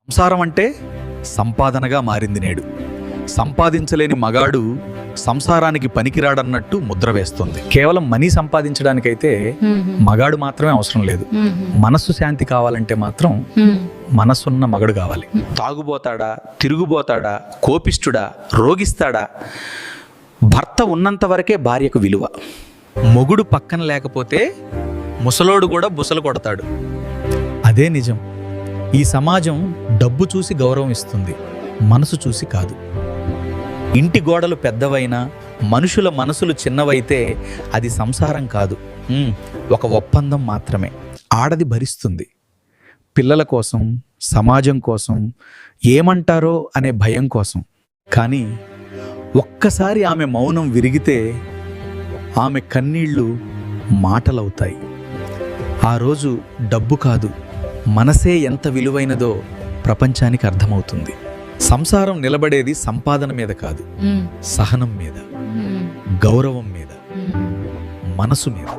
సంసారం అంటే సంపాదనగా మారింది నేడు. సంపాదించలేని మగాడు సంసారానికి పనికిరాడన్నట్టు ముద్ర వేస్తుంది. కేవలం మనీ సంపాదించడానికైతే మగాడు మాత్రమే అవసరం లేదు. మనస్సు శాంతి కావాలంటే మాత్రం మనసున్న మగడు కావాలి. తాగుబోతాడా, తిరుగుబోతాడా, కోపిష్ఠుడా, రోగిస్తాడా, భర్త ఉన్నంత వరకే భార్యకు విలువ. మొగుడు పక్కన లేకపోతే ముసలోడు కూడా బుసలు కొడతాడు. అదే నిజం. ఈ సమాజం డబ్బు చూసి గౌరవం ఇస్తుంది, మనసు చూసి కాదు. ఇంటి గోడలు పెద్దవైనా మనుషుల మనసులు చిన్నవైతే అది సంసారం కాదు, ఒక ఒప్పందం మాత్రమే. ఆడది భరిస్తుంది, పిల్లల కోసం, సమాజం కోసం, ఏమంటారో అనే భయం కోసం. కానీ ఒక్కసారి ఆమె మౌనం విరిగితే ఆమె కన్నీళ్లు మాటలవుతాయి. ఆ రోజు డబ్బు కాదు, మనసే ఎంత విలువైనదో ప్రపంచానికి అర్థమవుతుంది. సంసారం నిలబడేది సంపాదన మీద కాదు, సహనం మీద, గౌరవం మీద, మనసు మీద.